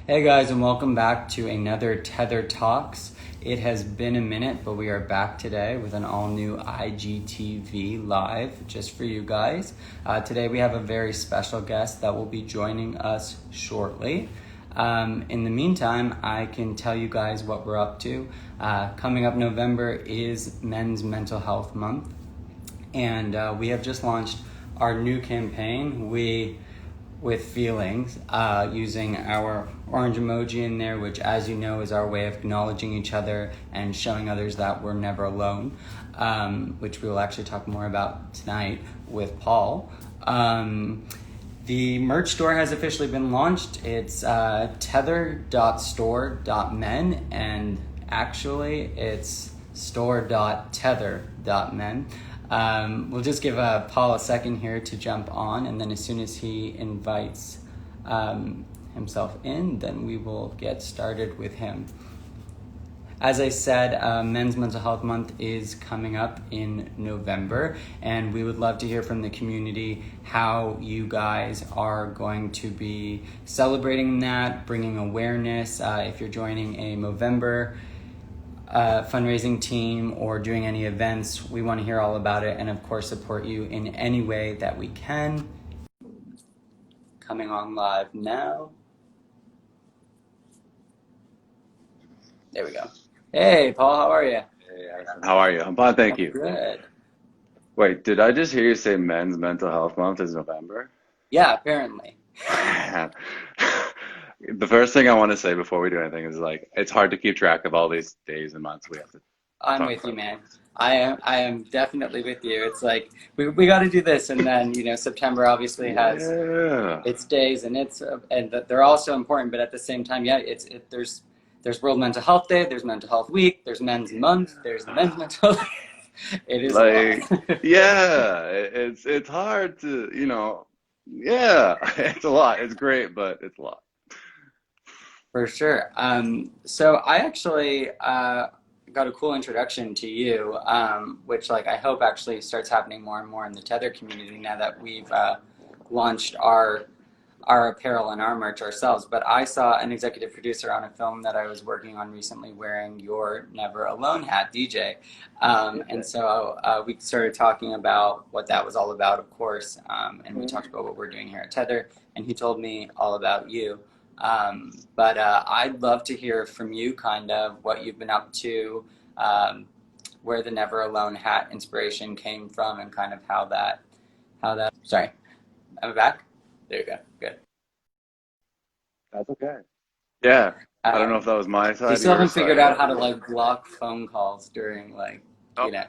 Hey guys, and welcome back to another Tether Talks. It has been a minute, but we are back today with an all-new IGTV live just for you guys. Today we have a very special guest that will be joining us shortly. In the meantime, I can tell you guys what we're up to. Coming up November is Men's Mental Health Month, and we have just launched our new campaign. With feelings, using our orange emoji in there, which, as you know, is our way of acknowledging each other and showing others that we're never alone, which we will actually talk more about tonight with Paul. The merch store has officially been launched. It's tether.store.men, and actually it's store.tether.men. We'll just give Paul a second here to jump on, and then as soon as he invites himself in, then we will get started with him. As I said, Men's Mental Health Month is coming up in November, and we would love to hear from the community how you guys are going to be celebrating that, bringing awareness. If you're joining a Movember fundraising team or doing any events, we want to hear all about it, and of course support you in any way that we can. Coming on live now. There we go. Hey Paul, how are you? Hey, Ashton, how are you? I'm fine, thank I'm you. good. Wait, did I just hear you say Men's Mental Health Month is November? Yeah, apparently. The first thing I want to say before we do anything is like it's hard to keep track of all these days and months we have to I'm talk with you, about. man. I am definitely with you. It's like we got to do this, and then September obviously has Yeah. its days, and they're all so important. But at the same time, yeah, there's World Mental Health Day, there's Mental Health Week, there's Men's Month, there's Men's Mental Health. It is a lot. Like, yeah, it's hard to, yeah, it's a lot. It's great, but it's a lot. For sure. So I actually got a cool introduction to you, which like I hope actually starts happening more and more in the Tether community now that we've launched our apparel and our merch ourselves. But I saw an executive producer on a film that I was working on recently wearing your Never Alone hat, DJ. And so we started talking about what that was all about, of course, and we talked about what we're doing here at Tether, and he told me all about you. But I'd love to hear from you kind of what you've been up to, where the Never Alone hat inspiration came from, and kind of sorry, am I back? There you go, good. That's okay. Yeah, I don't know if Um, that was my you side or still your haven't figured side, out but how to like block phone calls during like, oh, you know,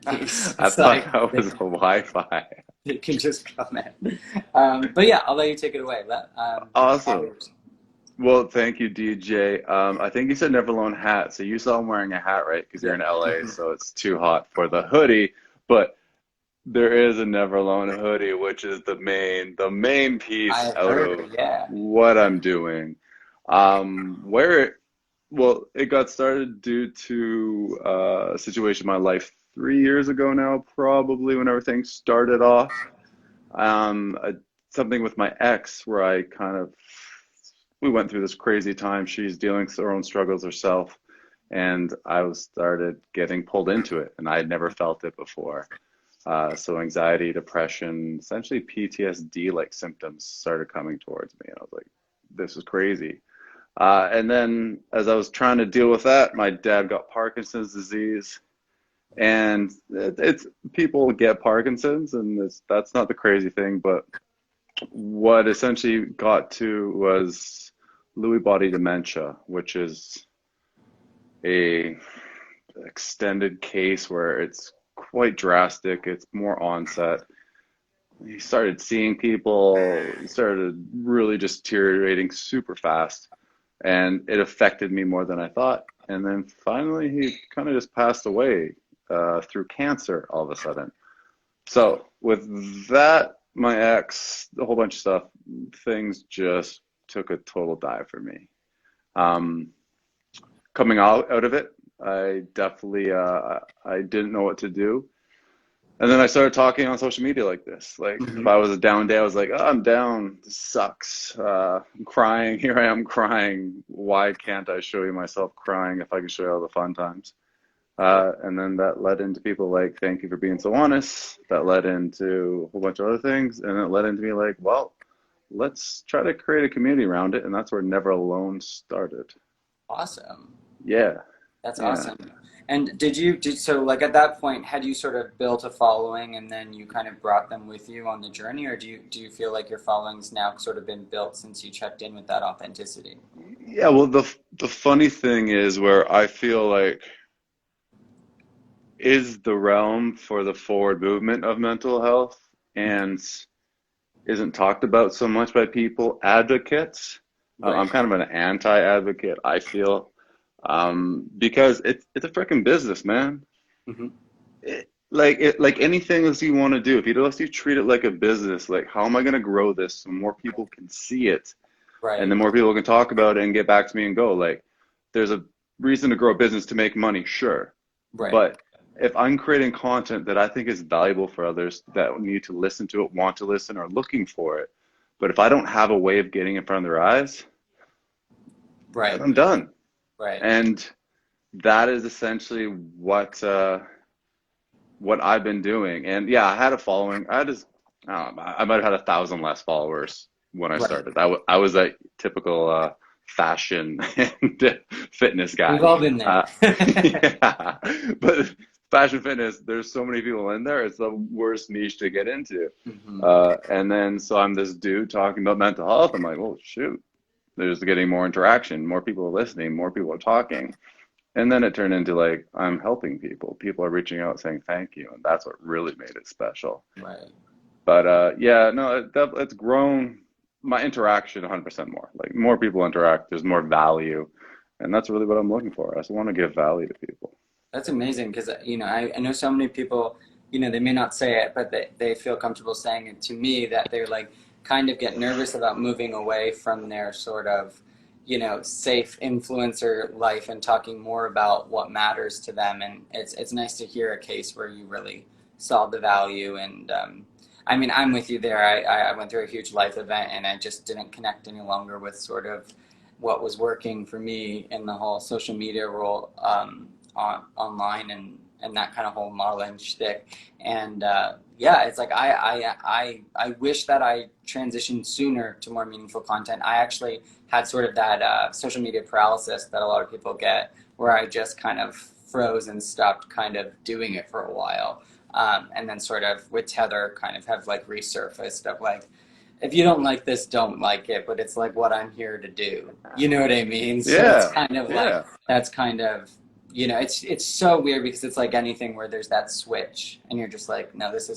I it's thought like that was the Wi-Fi. they can just come in. But yeah, I'll let you take it away. Awesome. Well, thank you, DJ. I think you said never alone hat. So you saw him wearing a hat, right? Because you're Yeah. in LA, so it's too hot for the hoodie. But there is a never alone hoodie, which is the main piece I out of heard, yeah. what I'm doing. Where it, well, it got started due to a situation in my life 3 years ago now, probably when everything started off. Um, uh, Something with my ex where we went through this crazy time. She's dealing with her own struggles herself, and I was started getting pulled into it, and I had never felt it before. So anxiety, depression, essentially PTSD like symptoms started coming towards me, and I was like, this is crazy. And then as I was trying to deal with that, my dad got Parkinson's disease, and it's people get Parkinson's, and that's not the crazy thing, but what essentially got to was Lewy body dementia, which is a extended case where it's quite drastic. It's more onset. He started seeing people, he started really just deteriorating super fast, and it affected me more than I thought. And then finally, he kind of just passed away through cancer all of a sudden. So with that, my ex, a whole bunch of stuff, things just took a total dive for me. Um, Coming out of it, I definitely I didn't know what to do. And then I started talking on social media like this. Like if Hmm. I was a down day, I was like, oh, I'm down. This sucks. I'm crying. Here I am crying. Why can't I show you myself crying if I can show you all the fun times? Right. And then that led into people like, thank you for being so honest. That led into a whole bunch of other things. And it led into me like, well, let's try to create a community around it. And that's where Never Alone started. Awesome. Yeah. That's Yeah. awesome. And so like at that point, had you sort of built a following and then you kind of brought them with you on the journey, or do you feel like your following's now sort of been built since you checked in with that authenticity? Yeah. Well, the funny thing is where I feel like is the realm for the forward movement of mental health and isn't talked about so much by people advocates. Right. I'm kind of an anti-advocate, I feel, because it's a freaking business, man. Hmm. Like anything else you want to do, if you don't you treat it like a business, like how am I going to grow this so more people can see it, and Right. then more people can talk about it and get back to me and go like, there's a reason to grow a business to make money, sure, Right. but if I'm creating content that I think is valuable for others that need to listen to it, want to listen, or looking for it, but if I don't have a way of getting in front of their eyes, then Right. I'm done. Right. And that is essentially what I've been doing. And yeah, I had a following. I might have had 1,000 less followers when I Right. started. I was a typical fashion and fitness We've guy. all been there. Yeah, but fashion fitness, there's so many people in there. It's the worst niche to get into. Hmm. And then so I'm this dude talking about mental health. I'm like, oh shoot, there's getting more interaction, more people are listening, more people are talking. And then it turned into like I'm helping people. People are reaching out saying thank you, and that's what really made it special. Right. But yeah, no, it's grown my interaction 100% more. Like more people interact, there's more value, and that's really what I'm looking for. I just want to give value to people. That's amazing because I know so many people, they may not say it, but they feel comfortable saying it to me that they're like kind of get nervous about moving away from their sort of, safe influencer life and talking more about what matters to them. And it's nice to hear a case where you really saw the value. And I mean, I'm with you there. I went through a huge life event and I just didn't connect any longer with sort of what was working for me in the whole social media role. Online and that kind of whole modeling shtick. And yeah, it's like I wish that I transitioned sooner to more meaningful content. I actually had sort of that social media paralysis that a lot of people get, where I just kind of froze and stopped kind of doing it for a while. And then sort of with Tether kind of have like resurfaced of like, if you don't like this, don't like it, but it's like what I'm here to do. You know what I mean? So it's Yeah, kind of like yeah. that's kind of it's so weird because it's like anything where there's that switch and you're just like, no, this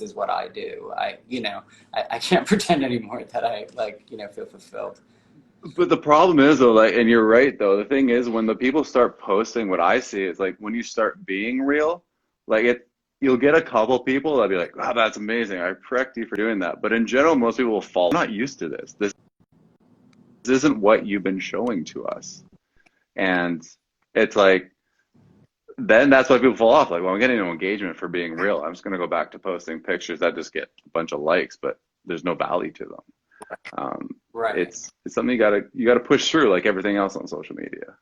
is what I do. I can't pretend anymore that I like, feel fulfilled. But the problem is though, like, and you're right though. The thing is, when the people start posting, what I see is like when you start being real, like you'll get a couple people that'll be like, "Wow, that's amazing! I correct you for doing that." But in general, most people will fall. I'm not used to this. This isn't what you've been showing to us, and it's like then that's why people fall off. Like, well, I'm getting no engagement for being real. I'm just gonna go back to posting pictures that just get a bunch of likes, but there's no value to them. Um, Right. it's something you gotta push through like everything else on social media.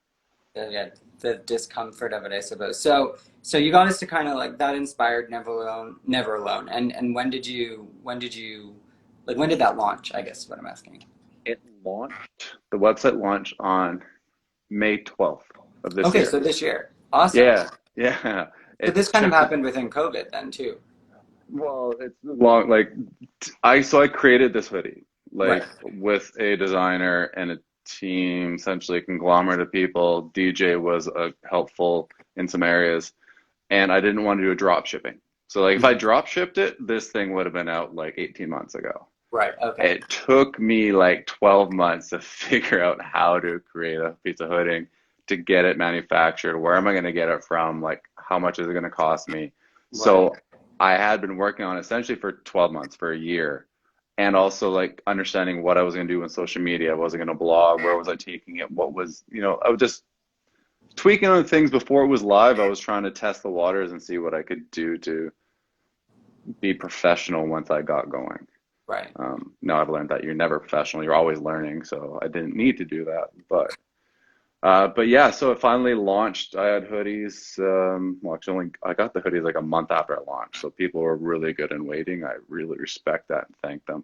Yeah, the discomfort of it, I suppose. So you got us to kind of like that inspired Never Alone, Never Alone. And when did that launch? I guess is what I'm asking. It launched, the website launched on May 12th of this Okay, year. so this year. Awesome. Yeah, yeah. So It this kind of took, happened within COVID then too. well, it's long, like, so I created this hoodie, Right. like, with a designer and a team, essentially a conglomerate of people. DJ was helpful in some areas, and I didn't want to do a drop shipping. So, like, if I Mhm. drop shipped it, this thing would have been out like 18 months ago. Right. Okay. It took me like 12 months to figure out how to create a piece of hooding, to get it manufactured. Where am I going to get it from? Like, how much is it going to cost me? Right. So I had been working on it essentially for 12 months, for a year, and also like understanding what I was going to do on social media. Was I going to blog? Where was I taking it? What was, I was just tweaking on things before it was live. I was trying to test the waters and see what I could do to be professional once I got going. Right. Now I've learned that you're never professional. You're always learning. So I didn't need to do that. But yeah, so it finally launched. I had hoodies. Well, actually, I got the hoodies like a month after it launched. So people were really good in waiting. I really respect that and thank them.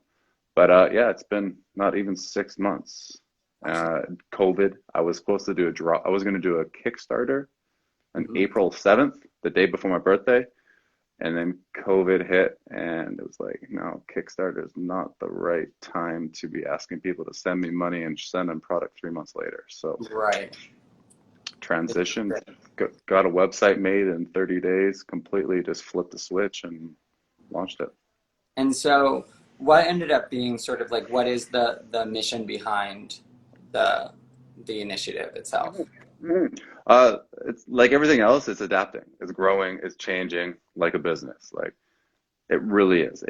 But yeah, it's been not even 6 months. Awesome. COVID, I was supposed to do a draw. I was going to do a Kickstarter on Hmm. April 7th, the day before my birthday. And then COVID hit, and it was like, no, Kickstarter is not the right time to be asking people to send me money and send them product 3 months later. So Right. transitioned, got a website made in 30 days, completely just flipped the switch and launched it. And so, what ended up being sort of like what is the mission behind the the initiative itself? Mm. It's like everything else, it's adapting, it's growing, it's changing like a business. Like it really is.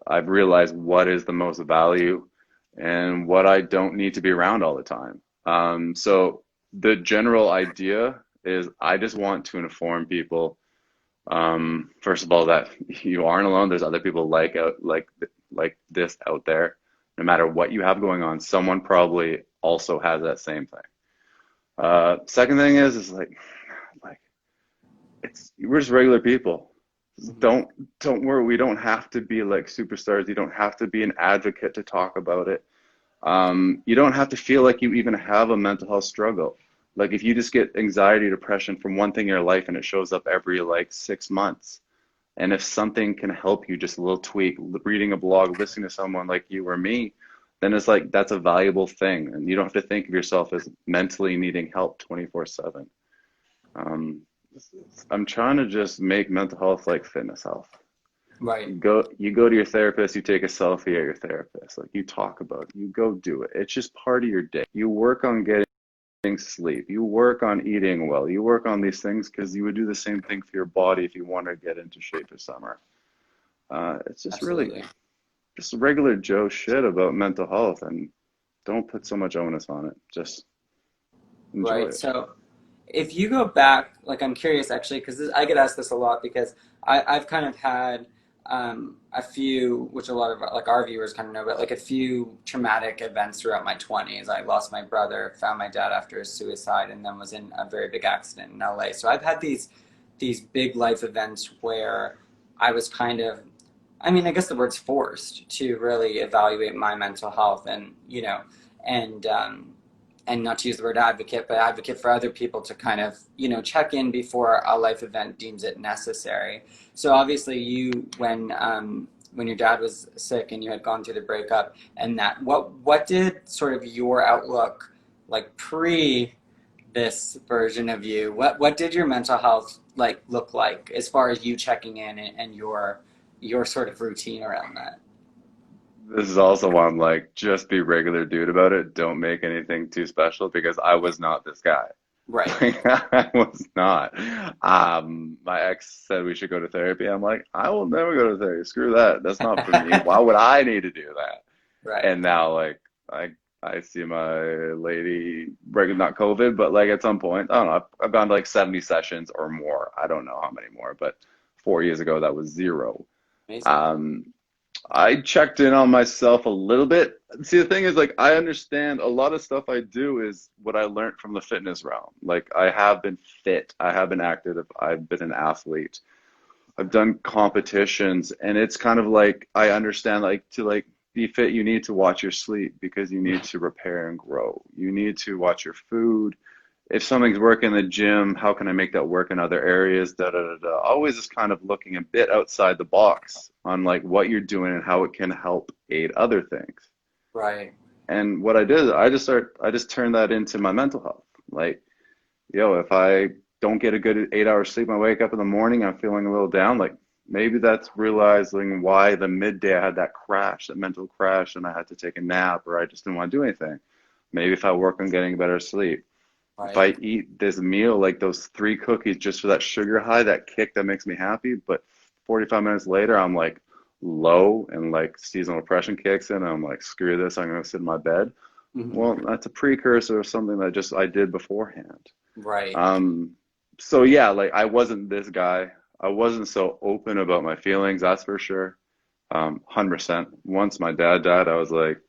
I've realized what is the most value and what I don't need to be around all the time. So the general idea is I just want to inform people, first of all, that you aren't alone. There's other people like this out there. No matter what you have going on, someone probably also has that same thing. Second thing is like it's we're just regular people. Hmm. Don't worry. We don't have to be like superstars. You don't have to be an advocate to talk about it. You don't have to feel like you even have a mental health struggle. Like if you just get anxiety, depression from one thing in your life and it shows up every like 6 months, and if something can help you, just a little tweak, reading a blog, listening to someone like you or me, then it's like that's a valuable thing, and you don't have to think of yourself as mentally needing help 24/7. Um, I'm trying to just make mental health like fitness health. Right. You go to your therapist, you take a selfie at your therapist, like you talk about it, you go do it. It's just part of your day. You work on getting sleep, you work on eating well, you work on these things because you would do the same thing for your body if you want to get into shape this summer. It's just really Absolutely. just regular Joe shit about mental health, and don't put so much onus on it. Just enjoy Right. it. So, if you go back, like I'm curious actually, because I get asked this a lot because I've kind of had a few, which a lot of like our viewers kind of know, but like a few traumatic events throughout my 20s. I lost my brother, found my dad after a suicide, and then was in a very big accident in LA. So I've had these big life events where I was kind of, I mean, I guess the word's forced to really evaluate my mental health and, and and not to use the word advocate, but advocate for other people to kind of, check in before a life event deems it necessary. So obviously, when your dad was sick and you had gone through the breakup, and that, what did sort of your outlook like pre this version of you? What did your mental health like look like as far as you checking in and your sort of routine around that? This is also why I'm like, just be regular dude about it. Don't make anything too special because I was not this guy. Right. Like, I was not. My ex said we should go to therapy. I'm like, I will never go to therapy. Screw that. That's not for me. Why would I need to do that? Right. And now, like, I see my lady, not COVID, but like at some point, I don't know. I've gone to like 70 sessions or more. I don't know how many more, but 4 years ago that was zero. Amazing. Um, I checked in on myself a little bit. See, the thing is, like, I understand a lot of stuff I do is what I learned from the fitness realm. Like, I have been fit, I have been active, I've been an athlete, I've done competitions, and it's kind of like I understand, like, to like be fit, you need to watch your sleep because you need to repair and grow. You need to watch your food. If something's working in the gym, how can I make that work in other areas? Da da da da. Always just kind of looking a bit outside the box on like what you're doing and how it can help aid other things. Right. And what I did, I just turned that into my mental health. Like, yo, if I don't get a good 8 hours sleep, I wake up in the morning, I'm feeling a little down. Like maybe that's realizing why the midday I had that crash, that mental crash, and I had to take a nap or I just didn't want to do anything. Maybe if I work on getting better sleep, if Right. I eat this meal, like those three cookies just for that sugar high, that kick that makes me happy, but 45 minutes later, I'm like low and like seasonal depression kicks in, and I'm like, screw this, I'm gonna sit in my bed. Hmm. Well, that's a precursor of something that just I did beforehand. Right. Um, so yeah, like I wasn't this guy. I wasn't so open about my feelings, that's for sure. 100%. Once my dad died, I was like,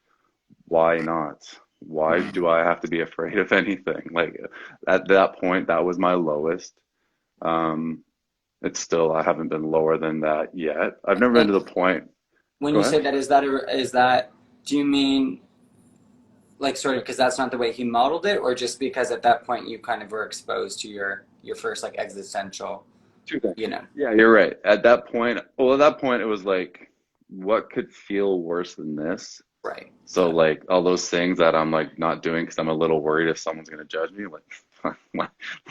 why not? Why do I have to be afraid of anything? Like at that point, that was my lowest. Um, it's still, I haven't been lower than that yet. I've never been to And the point. when Go you ahead. say that, is that, do you mean like sort of because that's not the way he modeled it, or just because at that point you kind of were exposed to your first like existential, Two things. you know? Yeah, you're right. At that point, well, at that point, it was like, what could feel worse than this? Right. So, Yeah. like, all those things that I'm like not doing because I'm a little worried if someone's going to judge me, like,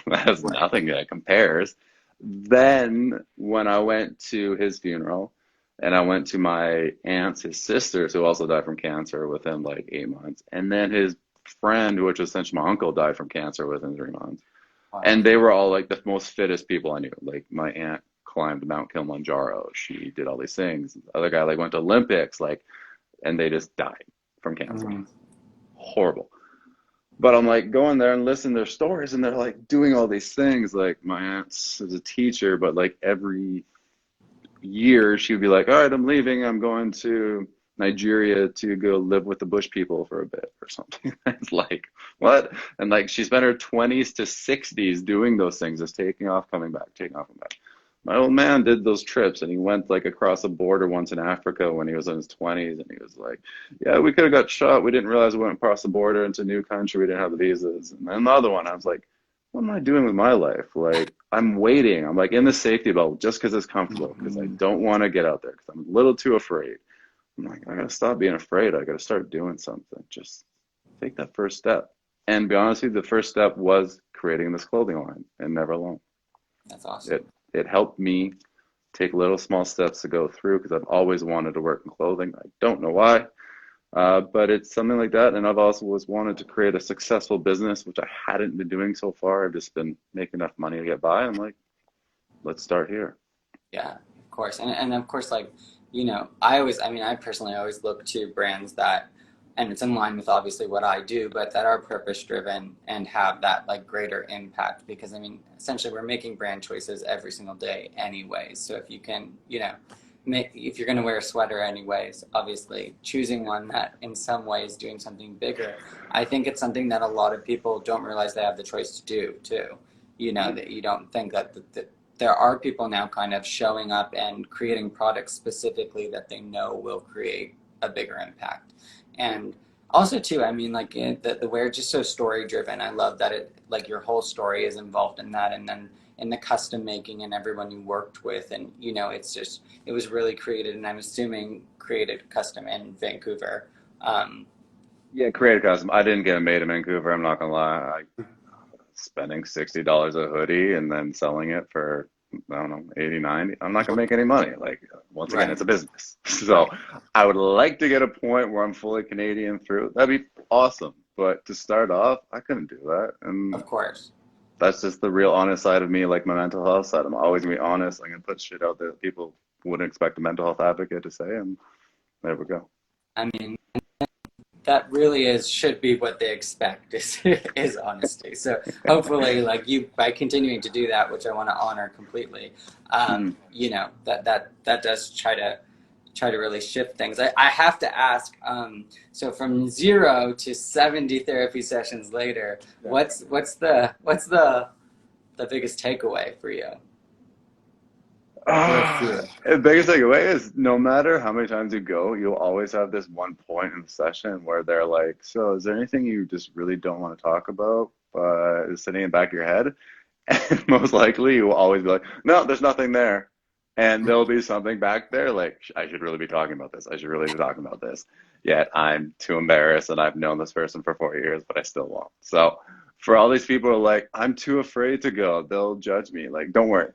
that has Right. nothing that compares. Then, when I went to his funeral and I went to my aunt's, his sisters, who also died from cancer within like 8 months, and then his friend, which was essentially my uncle, died from cancer within 3 months. Wow. And they were all like the most fittest people I knew. Like my aunt climbed Mount Kilimanjaro. She did all these things. The other guy like went to Olympics, like, and they just died from cancer. Mhm. Horrible. But I'm like going there and listening to their stories, and they're like doing all these things. Like my aunt's is a teacher, but like every year she would be like, "All right, I'm leaving. I'm going to Nigeria to go live with the bush people for a bit or something." It's like, what? And like she spent her 20s to 60s doing those things, just taking off, coming back, taking off, coming back. My old man did those trips and he went like across the border once in Africa when he was in his 20s and he was like, "Yeah, we could have got shot. We didn't realize we went across the border into a new country. We didn't have the visas." And then the other one, I was like, what am I doing with my life? Like, I'm waiting. I'm like in the safety bubble just because it's comfortable, because I Mhm. don't want to get out there because I'm a little too afraid. I'm like, I gotta stop being afraid. I gotta start doing something. Just take that first step. And be honest with you, the first step was creating this clothing line and Never Alone. That's awesome. It helped me take little small steps to go through because I've always wanted to work in clothing. I don't know why. But it's something like that. And I've also always wanted to create a successful business, which I hadn't been doing so far. I've just been making enough money to get by. I'm like, let's start here. Yeah, of course. And of course, like, I always, I mean, I personally always look to brands that, and it's in line with obviously what I do, but that are purpose driven and have that like greater impact because I mean, essentially we're making brand choices every single day anyways. So if you can, if you're going to wear a sweater anyways, obviously choosing one that in some way is doing something bigger, I think it's something that a lot of people don't realize they have the choice to do too. Mhm. That you don't think that there are people now kind of showing up and creating products specifically that they know will create a bigger impact. And also too, I mean, like the wear just so story driven. I love that it like your whole story is involved in that, and then in the custom making and everyone you worked with, and it's just it was really created, and I'm assuming created custom in Vancouver. Um, Yeah, creative custom. I didn't get it made in Vancouver. I'm not gonna lie. Spending $60 a hoodie and then selling it for, I don't know, 80, 90. I'm not gonna make any money. Like, once again, right, it's a business. So right, I would like to get a point where I'm fully Canadian through. That'd be awesome. But to start off, I couldn't do that. And of course. that's just the real honest side of me, like my mental health side. I'm always gonna be honest. I'm gonna put shit out there that people wouldn't expect a mental health advocate to say, and there we go. I mean, that really is should be what they expect is is honesty. So hopefully, like you, by continuing to do that, which I want to honor completely, Mhm. that does try to really shift things. I have to ask. So from 0 to 70 therapy sessions later, Yeah. what's the biggest takeaway for you, or a few? The biggest takeaway is no matter how many times you go, you'll always have this one point in the session where they're like, "So, is there anything you just really don't want to talk about, but is sitting in the back of your head?" And most likely, you will always be like, "No, there's nothing there." And there'll be something back there like, "I should really be talking about this. I should really be talking about this." Yet I'm too embarrassed, and I've known this person for 4 years, but I still won't. So, for all these people who are like, "I'm too afraid to go. They'll judge me." Like, don't worry.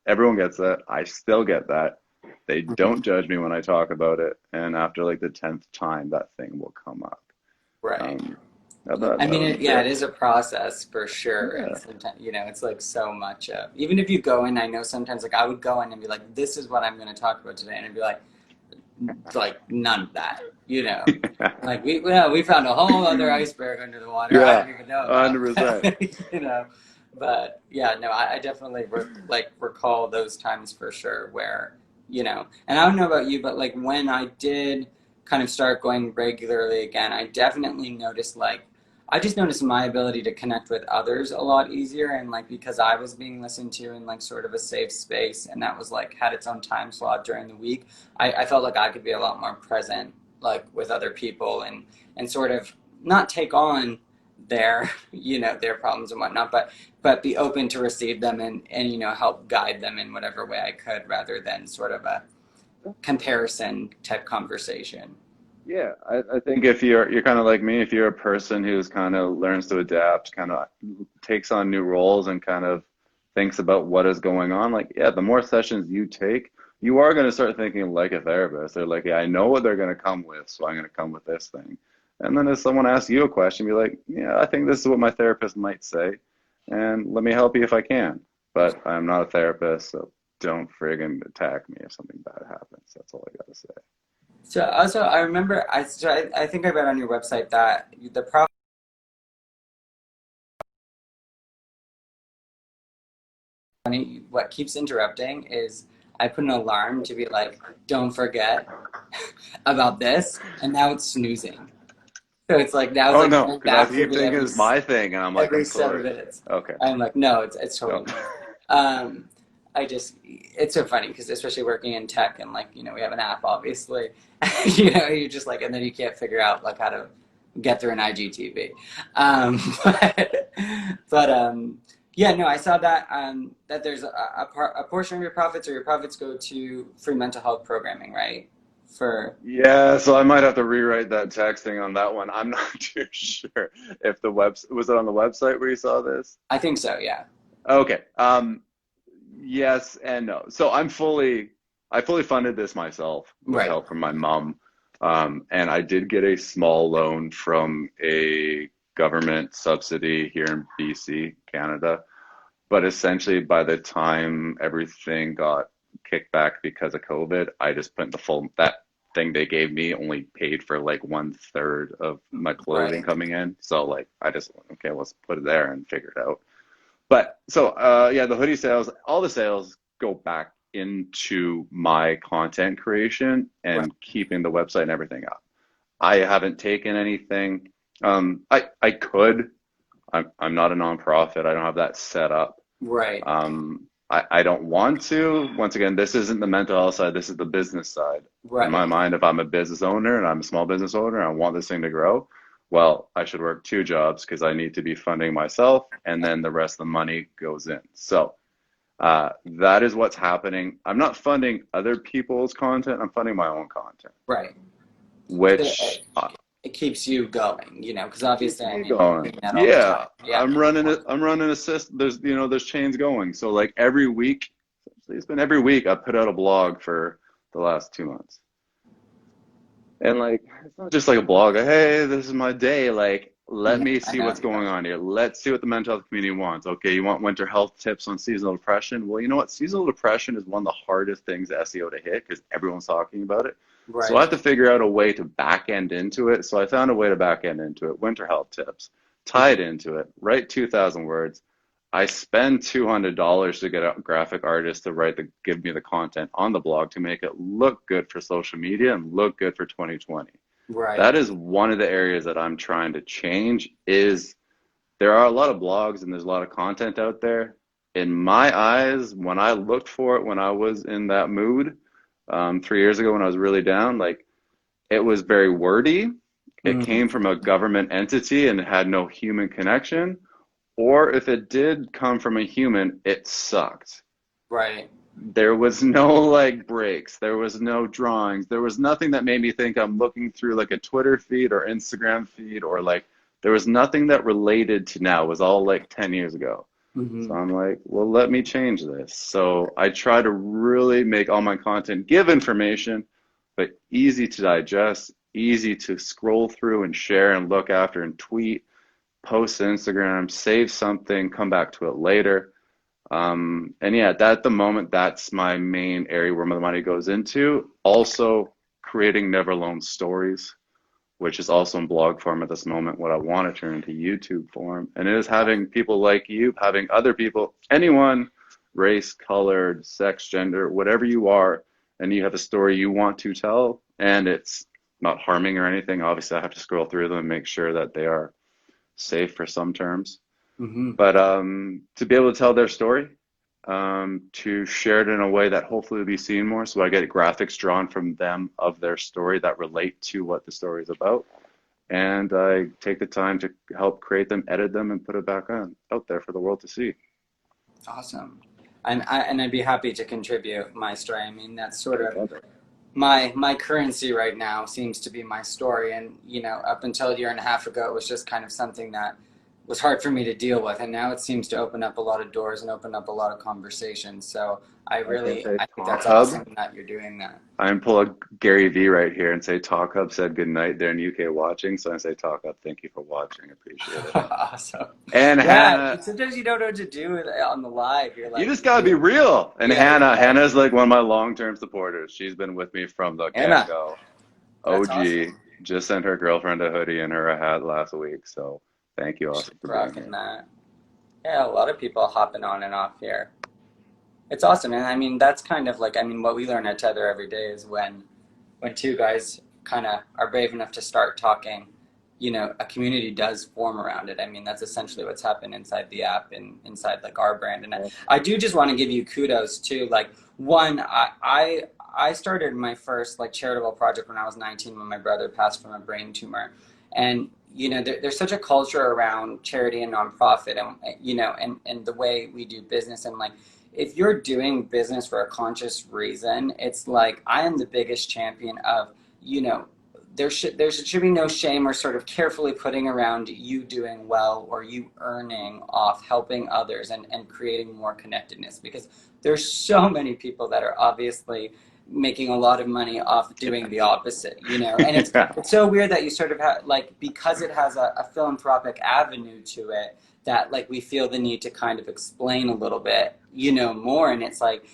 Everyone gets that. I still get that. They don't judge me when I talk about it, and after like the 10th time, that thing will come up. Right. Um, I that mean, would be yeah, it it. is a process for sure, and Yeah. sometimes it's like so much of. Even if you go in, I know sometimes like I would go in and be like, "This is what I'm going to talk about today," and I'd be like none of that, like we found a whole other iceberg under the water I Yeah, didn't even know about, 100%. you know. But yeah, no, I definitely recall those times for sure where, and I don't know about you, but like when I did kind of start going regularly again, I definitely noticed I just noticed my ability to connect with others a lot easier. And like because I was being listened to in like sort of a safe space and that was like had its own time slot during the week, I felt like I could be a lot more present like with other people and sort of not take on their their problems and whatnot, but be open to receive them and help guide them in whatever way I could rather than sort of a comparison type conversation. Yeah, I think if you're kind of like me, if you're a person who's kind of learns to adapt, kind of takes on new roles and kind of thinks about what is going on, like yeah, the more sessions you take, you are going to start thinking like a therapist. They're like, yeah, I know what they're going to come with, so I'm going to come with this thing. And then if someone asks you a question, be like, yeah, I think this is what my therapist might say, and let me help you if I can. But I'm not a therapist, so don't friggin' attack me if something bad happens. That's all I gotta say. So also I remember I think I read on your website that the problem what keeps interrupting is I put an alarm to be like, don't forget about this, and now it's snoozing. So it's like now it's Oh like no, going because I back to keep me thinking it's my thing, and I'm like, every I'm seven totally minutes. okay. I'm like, no, it's No. totally not. Um, it's so funny because especially working in tech and like, we have an app, obviously, you're just like, and then you can't figure out like how to get through an IGTV. But, but yeah, no, I saw that, that there's a portion of your profits or your profits go to free mental health programming, right? For, Yeah, so I might have to rewrite that texting on that one. I'm not too sure if the web was it on the website where you saw this? I think so, yeah. Okay. Yes and no. So I fully funded this myself with Right, help from my mom. And I did get a small loan from a government subsidy here in BC, Canada. But essentially, by the time everything got kicked back because of COVID, I just put in the full that thing they gave me only paid for like one third of my clothing right, coming in. So like I just okay, let's put it there and figure it out. But so yeah, the hoodie sales, all the sales go back into my content creation right, and keeping the website and everything up. I haven't taken anything. I could. I'm not a nonprofit. I don't have that set up. right, I don't want to. Once again, this isn't the mental health side. This is the business side. In my right. mind, if I'm a business owner and I'm a small business owner and I want this thing to grow, well, I should work two jobs because I need to be funding myself and then the rest of the money goes in. So that is what's happening. I'm not funding other people's content. I'm funding my own content, Right. So which it keeps you going, because keeps obviously, I me mean, you're going. doing that all the Yeah, time. Yeah. I'm running a system. There's chains going. So like every week, it's been every week I put out a blog for the last 2 months. And like it's not just like a blog, hey, this is my day. Like, let No, me I see know. what's Yeah. going on here. Let's see what the mental health community wants. Okay, you want winter health tips on seasonal depression? Well, you know what? Seasonal depression is one of the hardest things SEO to hit because everyone's talking about it. So I Right. have to figure out a way to back end into it. So I found a way to back end into it. Winter health tips, tie it into it, write 2,000 words. I spend $200 to get a graphic artist to give me the content on the blog to make it look good for social media and look good for 2020. Right. That is one of the areas that I'm trying to change is there are a lot of blogs and there's a lot of content out there. In my eyes, when I looked for it, when I was in that mood 3 years ago when I was really down, like it was very wordy. It Mm, came from a government entity and it had no human connection. Or if it did come from a human, it sucked. right. There was no like breaks. There was no drawings. There was nothing that made me think I'm looking through like a Twitter feed or Instagram feed or like there was nothing that related to now. It was all like 10 years ago. So Hmm. I'm like, well, let me change this. So I try to really make all my content give information, but easy to digest, easy to scroll through and share and look after and tweet, post to Instagram, save something, come back to it later. And yeah, at the moment, that's my main area where my money goes into. Also, creating never alone stories. which is also in blog form at this moment, what I want to turn into YouTube form. And it is having people like you, having other people, anyone, race, color, sex, gender, whatever you are, and you have a story you want to tell, and it's not harming or anything. Obviously, I have to scroll through them and make sure that they are safe for some terms. Hmm. But to be able to tell their story, to share it in a way that hopefully will be seen more. So I get graphics drawn from them of their story that relate to what the story is about. And I take the time to help create them, edit them, and put it back on out there for the world to see. Awesome. And I'd be happy to contribute my story. I mean, that's sort of Fantastic. my currency right now seems to be my story. And, up until a year and a half ago, it was just kind of something that was hard for me to deal with. And now it seems to open up a lot of doors and open up a lot of conversations. So I was gonna say I think Talk that's Hub. awesome that you're doing that. I'm pull a Gary V right here and say Talk Hub said good night. They're in UK watching, so I say Talk Hub. Thank you for watching. Appreciate it. Awesome. And Yeah, Hannah, sometimes you don't know what to do on the live. You're you like, just gotta be real. And yeah, you're like, Hannah's like one of my long-term supporters. She's been with me from the Anna, get-go. that's OG awesome. just sent her girlfriend a hoodie and her a hat last week. So thank you She's also for being rocking here. that. Yeah, a lot of people hopping on and off here. It's awesome, and I mean that's kind of like what we learn at Tether every day is when two guys kind of are brave enough to start talking, a community does form around it. I mean that's essentially what's happened inside the app and inside like our brand. And I do just want to give you kudos too. Like one, I started my first like charitable project when I was 19 when my brother passed from a brain tumor, and there's such a culture around charity and nonprofit, and and the way we do business, and like if you're doing business for a conscious reason, it's like I am the biggest champion of, there should be no shame or sort of carefully putting around you doing well or you earning off helping others and creating more connectedness, because there's so many people that are obviously making a lot of money off doing the opposite, and it's Yeah. it's so weird that you sort of have like, because it has a philanthropic avenue to it, that like we feel the need to kind of explain a little bit, more. And it's like,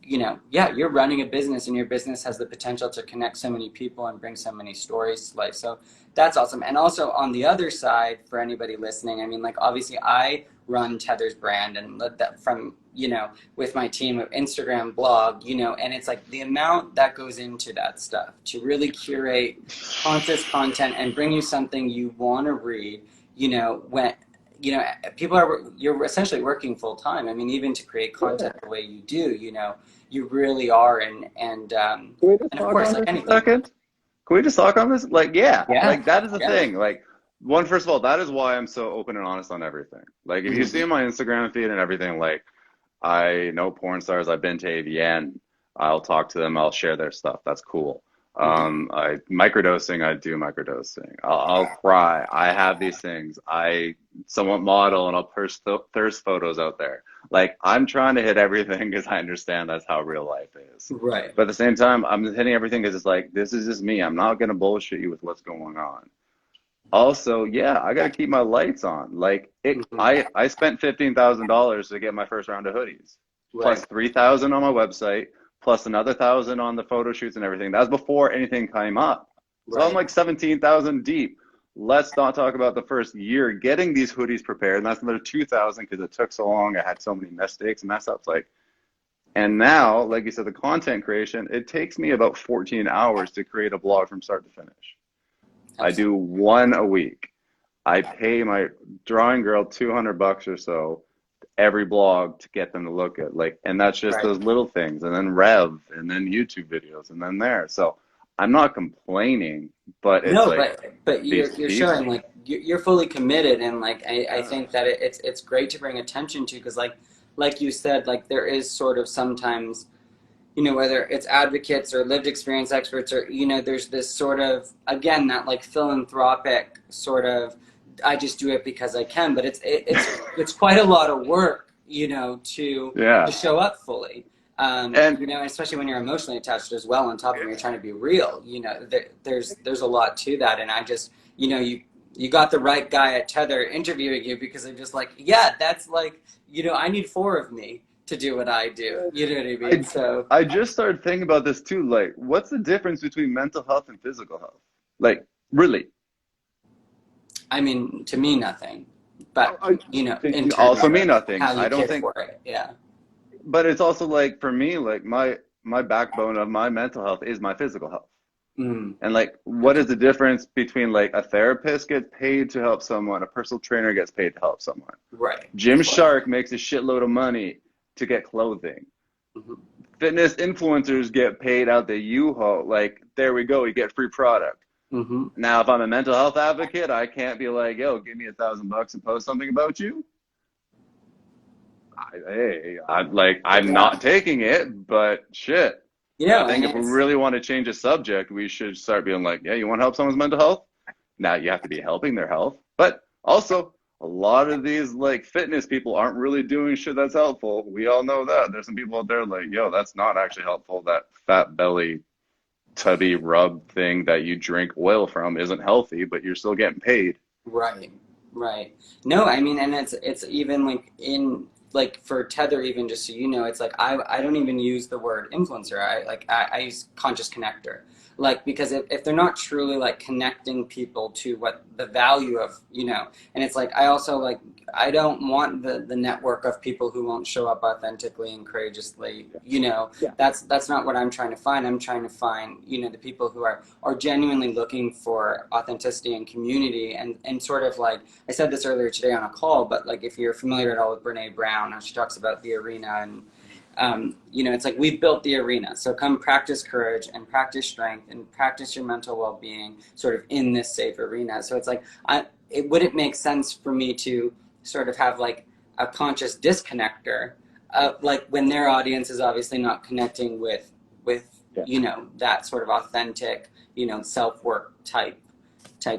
yeah, you're running a business and your business has the potential to connect so many people and bring so many stories to life. So that's awesome. And also on the other side, for anybody listening, I mean, like obviously I run Tether's brand and let that from, with my team of Instagram, blog, and it's like the amount that goes into that stuff to really curate conscious content and bring you something you want to read, when people you're essentially working full time. I mean, even to create Yeah. content the way you do, you really are. Can we just And of talk course, on like this a anything. second? Can we just talk on this? Like, yeah, Yeah, like that is the yeah. thing. Like, one, first of all, that is why I'm so open and honest on everything. Like, if you see Mhm. my Instagram feed and everything, like, I know porn stars. I've been to AVN. I'll talk to them. I'll share their stuff. That's cool. Mhm. I microdosing. I do microdosing. I'll cry. I have these things. I somewhat model and I'll post thirst photos out there. Like I'm trying to hit everything because I understand that's how real life is. Right. But at the same time, I'm hitting everything because it's like this is just me. I'm not gonna bullshit you with what's going on. Also, yeah, I gotta keep my lights on. Like it, Mhm. I spent $15,000 to get my first round of hoodies, plus Right. 3,000 on my website, plus another thousand on the photo shoots and everything. That was before anything came up. So I'm Right. like 17,000 deep. Let's not talk about the first year getting these hoodies prepared, and that's another 2,000 because it took so long. I had so many mistakes and mess ups. Like, and now, like you said, the content creation, it takes me about 14 hours to create a blog from start to finish. I do Absolutely. one a week. I pay my drawing girl $200 or so every blog to get them to look at like, and that's just Right. those little things, and then Rev, and then YouTube videos, and then there. So I'm not complaining, but it's No, like but these you're showing pieces. like you're fully committed, and like I Yeah. think that it's great to bring attention to, because like you said, like there is sort of sometimes, whether it's advocates or lived experience experts, or there's this sort of, again, that like philanthropic sort of, I just do it because I can, but it's quite a lot of work, to Yeah. show up fully. And Especially when you're emotionally attached as well, on top of when you're trying to be real, there's a lot to that. And I just, you got the right guy at Tether interviewing you, because I'm just like, yeah, that's like, I need four of me to do what I do. You know what I mean? I So I just started thinking about this too. Like, what's the difference between mental health and physical health? Like, Really. I mean, to me, nothing. But, in terms Also me of nothing. how you I don't care think, for it. Yeah. but it's also like for me, like my backbone of my mental health is my physical health. Mm, And like, what okay. is the difference between like a therapist gets paid to help someone, a personal trainer gets paid to help someone? Right. Jim Of course. Shark makes a shitload of money to get clothing. Hmm. Fitness influencers get paid out the U-Haul. Like, there we go, you get free product. Hmm. Now, if I'm a mental health advocate, I can't be like, yo, give me $1,000 and post something about you. I'm Yeah. not taking it, but shit. I And think if we it's, really want to change a subject, we should start being like, yeah, you want to help someone's mental health? Now you have to be helping their health. But also, a lot of these like fitness people aren't really doing shit that's helpful. We all know that. There's some people out there like, yo, that's not actually helpful. That fat belly tubby rub thing that you drink oil from isn't healthy, but you're still getting paid. right. Right. No, I mean, and it's even like in like for Tether, even just so you know, it's like I don't even use the word influencer. I use conscious connector. Like because if they're not truly like connecting people to what the value of, and it's like I also like I don't want the network of people who won't show up authentically and courageously, Yeah. that's not what I'm trying to find. I'm trying to find, the people who are genuinely looking for authenticity and community and sort of like I said this earlier today on a call, but like if you're familiar at all with Brene Brown, how she talks about the arena and it's like we've built the arena. So come practice courage and practice strength and practice your mental well-being sort of in this safe arena. So it's like it wouldn't make sense for me to sort of have like a conscious disconnector, like when their audience is obviously not connecting with Yeah. that sort of authentic self-work type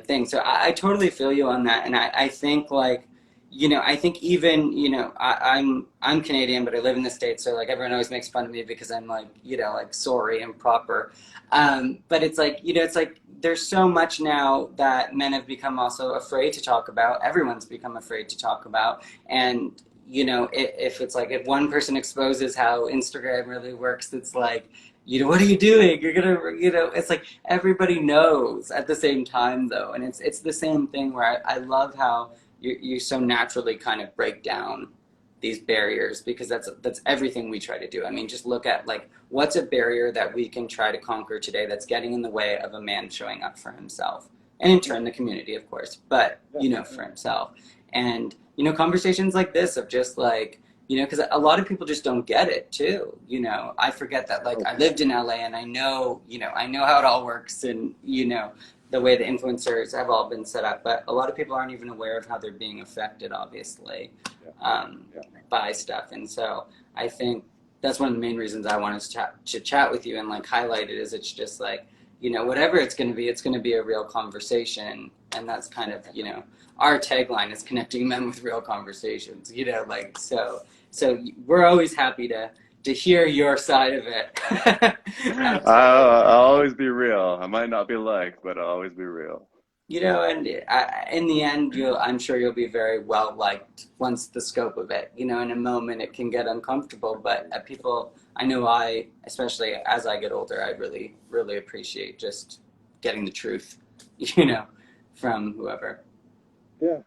thing. So I totally feel you on that, and I think like, I think even I'm Canadian, but I live in the States, so like everyone always makes fun of me because I'm like like sorry and proper, but it's like it's like there's so much now that men have become also afraid to talk about. Everyone's become afraid to talk about, and if it's like if one person exposes how Instagram really works, it's like what are you doing? You're gonna, it's like everybody knows at the same time though. And it's the same thing where I love how you so naturally kind of break down these barriers because that's everything we try to do. I mean, just look at like what's a barrier that we can try to conquer today that's getting in the way of a man showing up for himself. And in turn the community, of course, but for himself. And conversations like this of just like because a lot of people just don't get it too. I forget that like I lived in LA and I know how it all works and the way the influencers have all been set up, but a lot of people aren't even aware of how they're being affected, obviously, Yeah. um, Yeah. by stuff. And so I think that's one of the main reasons I wanted to chat with you and like highlight it is it's just like, whatever it's going to be a real conversation. And that's kind of, our tagline is connecting men with real conversations, like, so we're always happy to hear your side of it. Absolutely. I'll always be real. I might not be liked, but I'll always be real. And in the end, I'm sure you'll be very well liked once the scope of it. In a moment it can get uncomfortable, but I know especially as I get older, I really, really appreciate just getting the truth, from whoever. Yeah.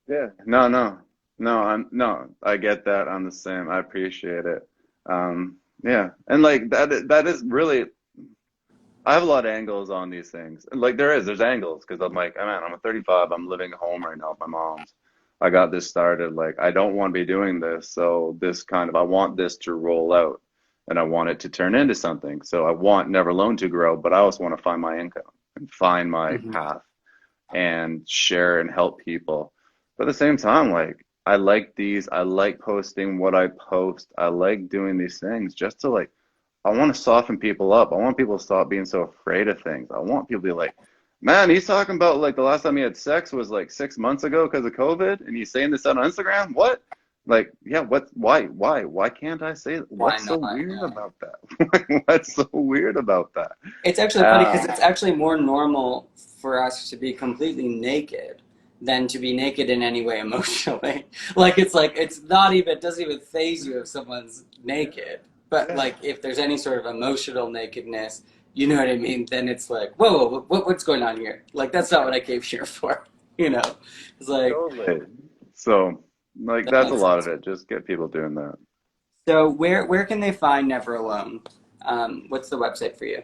Yeah. No, no. No, I get that. I'm the same. I appreciate it. Yeah. And like that is really I have a lot of angles on these things. And like there's angles because I'm like, oh, man, I'm a 35. I'm living at home right now with my mom's. I got this started. Like I don't want to be doing this. So I want this to roll out and I want it to turn into something. So I want Never Alone to grow, but I also want to find my income and find my Hmm. path and share and help people. But at the same time, like I like posting what I post. I like doing these things just to like I want to soften people up. I want people to stop being so afraid of things. I want people to be like, man, he's talking about like the last time he had sex was like 6 months ago because of COVID, and he's saying this on Instagram. What? Like, yeah, what? Why can't I say that? Why What's so not? weird Yeah. about that? What's so weird about that? It's actually funny because it's actually more normal for us to be completely naked than to be naked in any way emotionally. Like it's not even it doesn't even phase you if someone's naked. But Yeah, like if there's any sort of emotional nakedness, you know what I mean, then it's like, whoa, what's going on here? Like, that's not what I came here for. You know, it's like, Totally. So, like, that that's a makes lot of sense. it. Just get people doing that. So where can they find Never Alone? What's the website for you?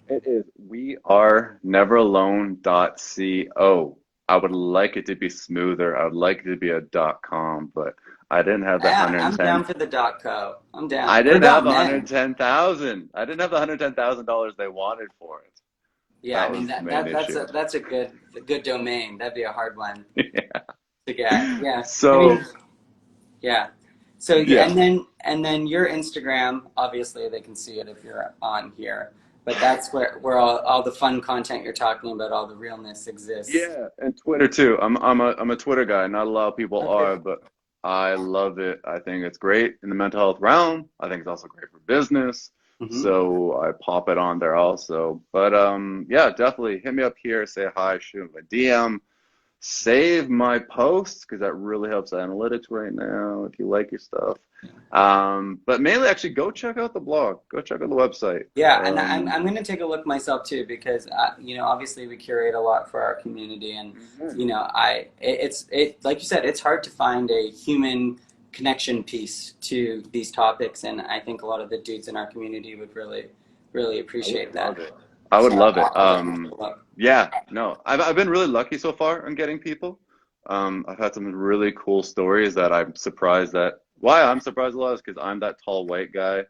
It is weareneveralone.co. I would like it to be smoother. I would like it to be a .com, but I didn't have the I'm down 110. for the .co. I'm down. I What didn't about have men? 110,000. I didn't have the $110,000 they wanted for it. Yeah, I That mean was the main that's issue. a good domain. That'd be a hard one Yeah. to get. Yeah, I So, mean, yeah. So yeah. and then your Instagram, obviously they can see it if you're on here, but that's where all the fun content you're talking about, all the realness exists. Yeah, and Twitter too. I'm a Twitter guy. Not a lot of people Okay. are, but I love it. I think it's great in the mental health realm. I think it's also great for business. Hmm. So I pop it on there also. But yeah, definitely hit me up here, say hi, shoot me a DM. Save my posts because that really helps analytics right now if you like your stuff. But mainly actually go check out the blog. Go check out the website. Yeah, and I'm going to take a look myself too because you know obviously we curate a lot for our community and Mhm. you know it's like you said it's hard to find a human connection piece to these topics and I think a lot of the dudes in our community would really I would appreciate that. love it. I would So love it. I'll definitely take a look. Yeah, no, I've been really lucky so far on getting people. I've had some really cool stories that I'm surprised that why I'm surprised a lot is because I'm that tall white guy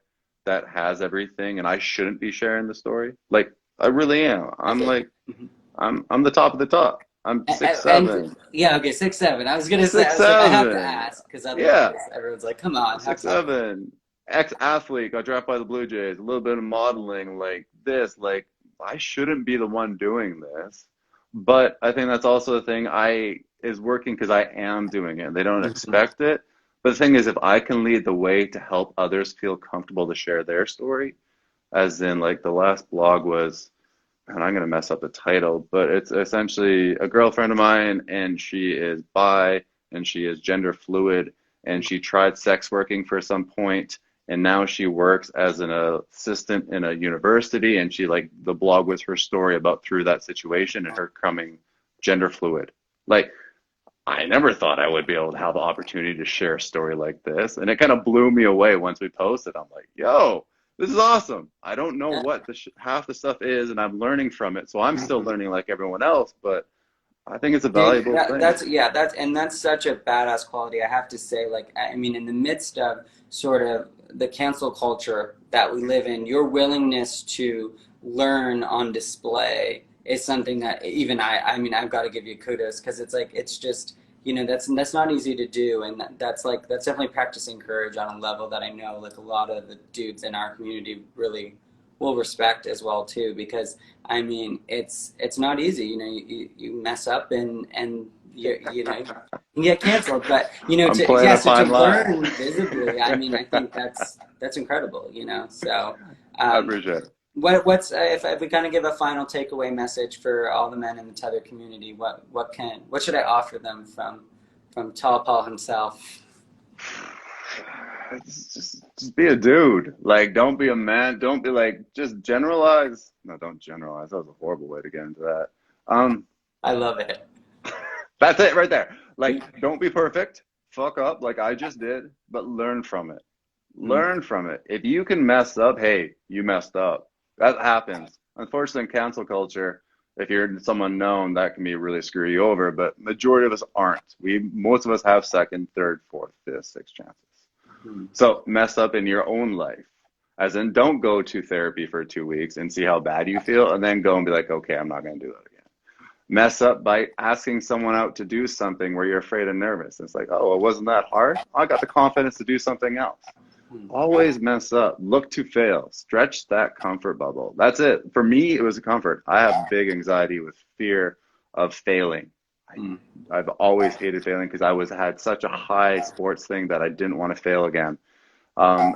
that has everything, and I shouldn't be sharing the story. Like I really am. I'm Okay. like I'm the top of the top. I'm six And seven, yeah, okay, 6'7". I was gonna say, I six was like, I have to seven. ask because otherwise Yeah, everyone's like, come on, how six tall are you? seven, ex-athlete, got drafted by the Blue Jays, a little bit of modeling, like this, like I shouldn't be the one doing this. But I think that's also the thing I is working because I am doing it. They don't Mhm. expect it. But the thing is, if I can lead the way to help others feel comfortable to share their story, as in like the last blog was, and I'm gonna mess up the title, but it's essentially a girlfriend of mine, and she is bi, and she is gender fluid, and she tried sex working for some point, and now she works as an assistant in a university, and she like the blog was her story about through that situation and her coming gender fluid. Like I never thought I would be able to have the opportunity to share a story like this. And it kind of blew me away once we posted. I'm like, yo, this is awesome. I don't know Yeah. what the half the stuff is, and I'm learning from it. So I'm still Mhm. learning like everyone else, but I think it's a Dude, valuable thing. that's yeah, that's such a badass quality. I have to say, like, I mean, in the midst of sort of the cancel culture that we live in, your willingness to learn on display is something that even I mean, I've got to give you kudos because it's like it's just, you know, that's not easy to do, and that's like that's definitely practicing courage on a level that I know like a lot of the dudes in our community really will respect as well too, because I mean, it's not easy. You know, you mess up and you know you get canceled. But you know, I'm to playing yeah, a so to fine line. learn visibly, I mean, I think that's incredible. You know, so I um, appreciate it. what's if we kind of give a final takeaway message for all the men in the tether community, what should I offer them from Tall Paul himself? Just be a dude. Like, don't be a man. Don't be like, just generalize. No, don't generalize. That was a horrible way to get into that. Um, I love it. That's it right there. Like, don't be perfect. Fuck up like I just did, but learn from it. Mm. Learn from it. If you can mess up, hey, you messed up. That happens. Unfortunately, in cancel culture, if you're someone known, that can be really screw you over. But majority of us aren't. Most of us have second, third, fourth, fifth, sixth chances. Mm. So mess up in your own life. As in, don't go to therapy for 2 weeks and see how bad you feel, and then go and be like, okay, I'm not going to do that again. Mess up by asking someone out to do something where you're afraid and nervous. It's like, oh, it wasn't that hard. I got the confidence to do something else. Mm. Always mess up. Look to fail. Stretch that comfort bubble. That's it. For me, it was a comfort. I have big anxiety with fear of failing. I, Mm. I've always hated failing because I was had such a high sports thing that I didn't want to fail again.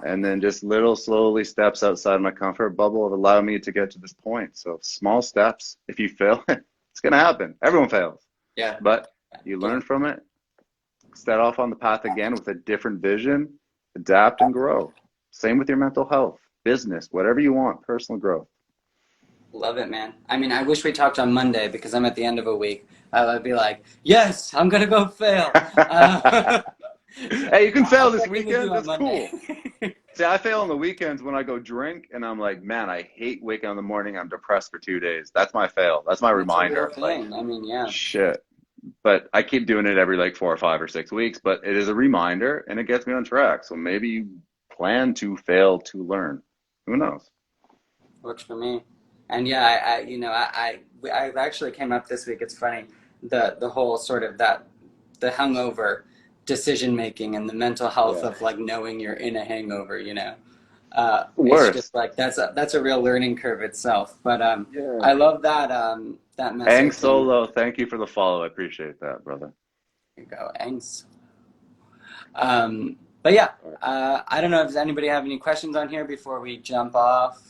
And then just little slowly steps outside my comfort bubble have allowed me to get to this point. So small steps. If you fail, it's going to happen. Everyone fails, Yeah. but you Yeah. learn from it, set off on the path again with a different vision, adapt and grow. Same with your mental health, business, whatever you want, personal growth. Love it, man. I mean, I wish we talked on Monday because I'm at the end of a week. I'd be like, yes, I'm gonna go fail. So Hey, you can fail I'll this check in with you weekend. on That's Monday. cool. See, I fail on the weekends when I go drink, and I'm like, man, I hate waking up in the morning. I'm depressed for 2 days. That's my fail. That's my That's a real reminder. Like, thing. I mean, yeah, shit. But I keep doing it every like 4 or 5 or 6 weeks. But it is a reminder, and it gets me on track. So maybe you plan to fail to learn. Who knows? works for me. And yeah, I actually came up this week. It's funny, the whole sort of that the hangover decision making and the mental health Yeah. of like knowing you're in a hangover. It's just Worst. like that's a real learning curve itself. But Yeah. I love that Ang message. And Solo, thank you for the follow. I appreciate that, brother. there you go, Angs. But yeah, I don't know if anybody have any questions on here before we jump off.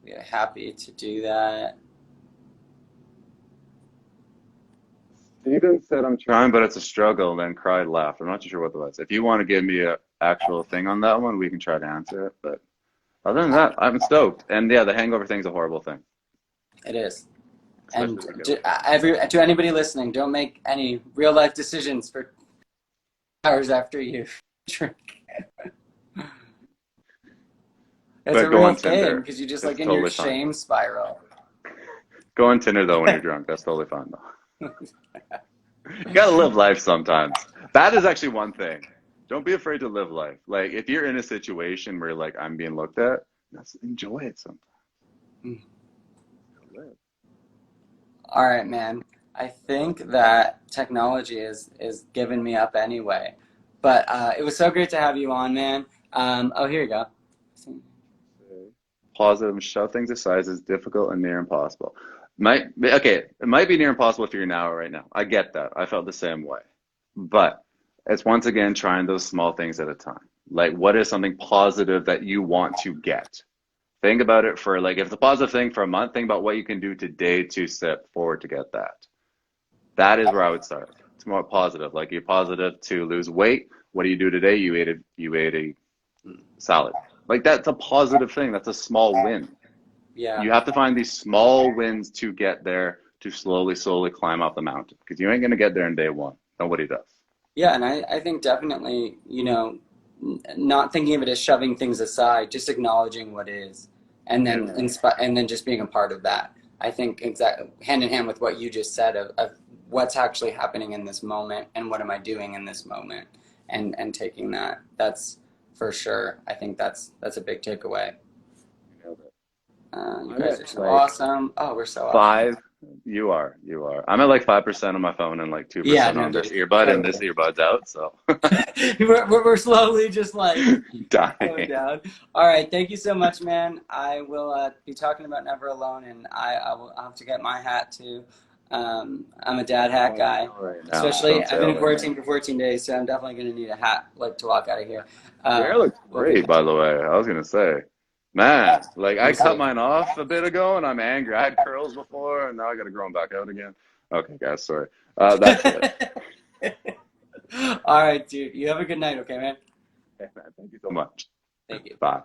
We're happy to do that. Steven said I'm trying, but it's a struggle, and then cried, laughed. I'm not too sure what that was. If you want to give me a actual thing on that one, we can try to answer it. But other than that, I'm stoked. And yeah, the hangover thing's a horrible thing, It is. especially And if you get to anybody listening, don't make any real life decisions for hours after you drink. It's a But go real on thing Tinder. because you just It's like in your totally fine. shame spiral. Go on Tinder though when you're drunk. That's totally fine though. You gotta live life sometimes. That is actually one thing. Don't be afraid to live life. Like if you're in a situation where like I'm being looked at, just enjoy it sometimes. Live. All right, man. I think that technology is giving me up anyway. But it was so great to have you on, man. Oh, here you go. Positive and shove things aside is difficult and near impossible. It might be near impossible if you're now right now. I get that. I felt the same way. But it's once again trying those small things at a time. Like what is something positive that you want to get? Think about it for like if it's a positive thing for a month, think about what you can do today to step forward to get that. That is where I would start. It's more positive. Like you're positive to lose weight. What do you do today? You ate a salad. Like that's a positive thing. That's a small win. Yeah. You have to find these small wins to get there to slowly, slowly climb up the mountain because you ain't gonna get there in day one. Nobody does. Yeah, and I think definitely, not thinking of it as shoving things aside, just acknowledging what is, and then Yeah. and then just being a part of that. I think exactly hand in hand with what you just said of what's actually happening in this moment and what am I doing in this moment, and taking that. That's for sure. I think that's a big takeaway. You nailed it. You I'm guys at are so like awesome. Oh, we're so awesome. five. You are. I'm at like 5% on my phone and like Yeah, 2% no, on this dude, earbud, and this totally. earbud's out, so We're slowly just like going dying. down. All right, thank you so much, man. I will be talking about Never Alone, and I'll have to get my hat too. I'm a dad hat On guy, sale right now. It's especially on I've been sale in right now. quarantine for 14 days, so I'm definitely going to need a hat like to walk out of here. Your Uh, hair looks we'll be great, by the way. I was gonna say, man, like I thank cut you. mine off a bit ago, and I'm angry. I had curls before, and now I gotta grow them back out again. Okay, guys, sorry. That's it. All right, dude. You have a good night, okay, man? Hey, man, thank you so much. Thank you. Bye.